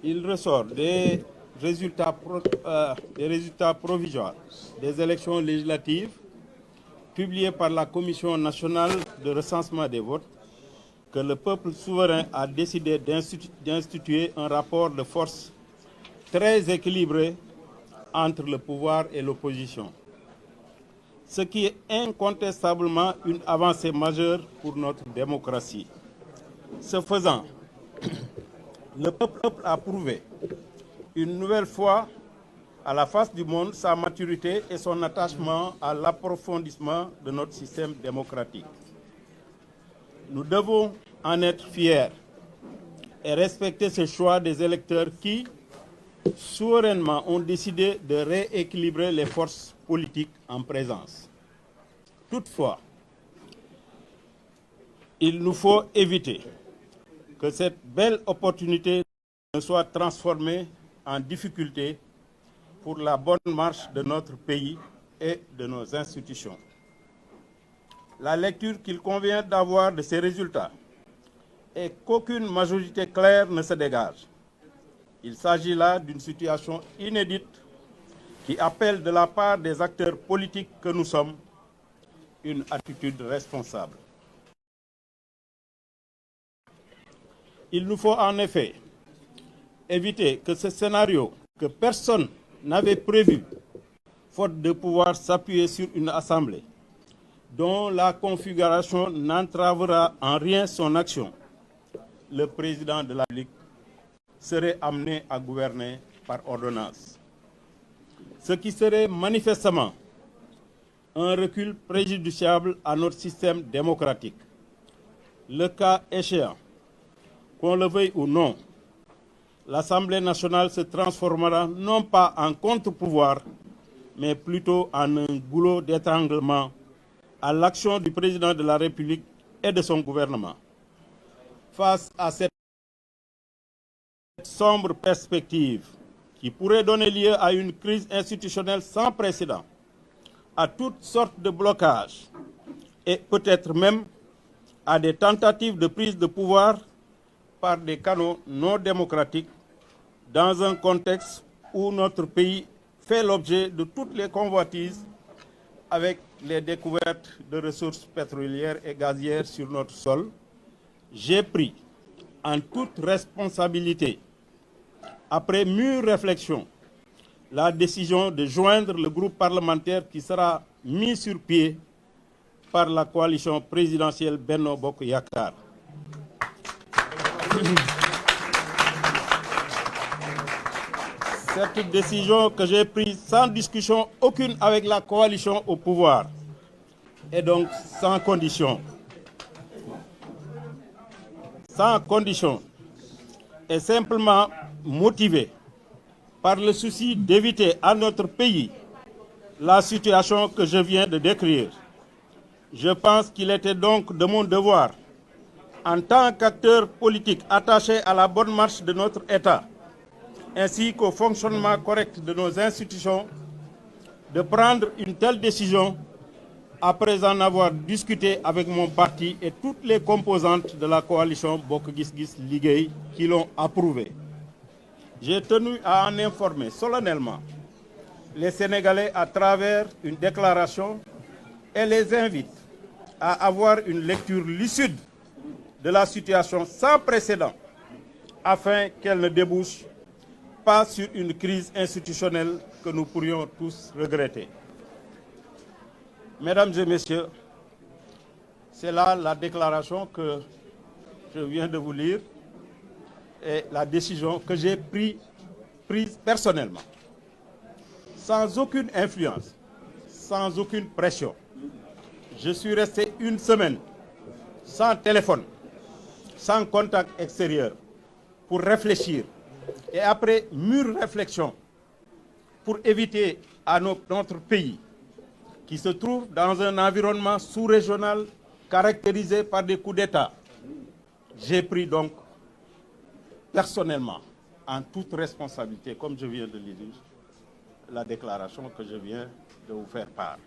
il ressort des résultats provisoires des élections législatives publiés par la Commission nationale de recensement des votes que le peuple souverain a décidé d'instituer un rapport de force très équilibré entre le pouvoir et l'opposition, ce qui est incontestablement une avancée majeure pour notre démocratie. Ce faisant, le peuple a prouvé une nouvelle fois à la face du monde sa maturité et son attachement à l'approfondissement de notre système démocratique. Nous devons en être fiers et respecter ce choix des électeurs qui, souverainement, ont décidé de rééquilibrer les forces politiques en présence. Toutefois, il nous faut éviter que cette belle opportunité ne soit transformée en difficulté pour la bonne marche de notre pays et de nos institutions. La lecture qu'il convient d'avoir de ces résultats est qu'aucune majorité claire ne se dégage. Il s'agit là d'une situation inédite qui appelle de la part des acteurs politiques que nous sommes une attitude responsable. Il nous faut en effet éviter que ce scénario que personne n'avait prévu, faute de pouvoir s'appuyer sur une assemblée dont la configuration n'entravera en rien son action, le président de la République serait amené à gouverner par ordonnance. Ce qui serait manifestement un recul préjudiciable à notre système démocratique. Le cas échéant, qu'on le veuille ou non, l'Assemblée nationale se transformera non pas en contre-pouvoir, mais plutôt en un goulot d'étranglement à l'action du président de la République et de son gouvernement. Face à cette sombre perspective qui pourrait donner lieu à une crise institutionnelle sans précédent, à toutes sortes de blocages et peut-être même à des tentatives de prise de pouvoir par des canaux non démocratiques dans un contexte où notre pays fait l'objet de toutes les convoitises avec les découvertes de ressources pétrolières et gazières sur notre sol, j'ai pris en toute responsabilité, après mûre réflexion, la décision de joindre le groupe parlementaire qui sera mis sur pied par la coalition présidentielle Benno Bokk Yakaar. Cette décision que j'ai prise sans discussion aucune avec la coalition au pouvoir est donc sans condition. Sans condition et simplement motivée par le souci d'éviter à notre pays la situation que je viens de décrire. Je pense qu'il était donc de mon devoir, en tant qu'acteur politique attaché à la bonne marche de notre État, ainsi qu'au fonctionnement correct de nos institutions, de prendre une telle décision après en avoir discuté avec mon parti et toutes les composantes de la coalition Bokk Gis Gis Liggéey qui l'ont approuvé. J'ai tenu à en informer solennellement les Sénégalais à travers une déclaration et les invite à avoir une lecture lucide de la situation sans précédent afin qu'elle ne débouche pas sur une crise institutionnelle que nous pourrions tous regretter. Mesdames et messieurs, c'est là la déclaration que je viens de vous lire et la décision que j'ai prise personnellement, sans aucune influence, sans aucune pression. Je suis resté une semaine sans téléphone, sans contact extérieur, pour réfléchir. Et après mûre réflexion, pour éviter à notre pays, qui se trouve dans un environnement sous-régional caractérisé par des coups d'État, j'ai pris donc personnellement, en toute responsabilité, comme je viens de le dire, la déclaration que je viens de vous faire part.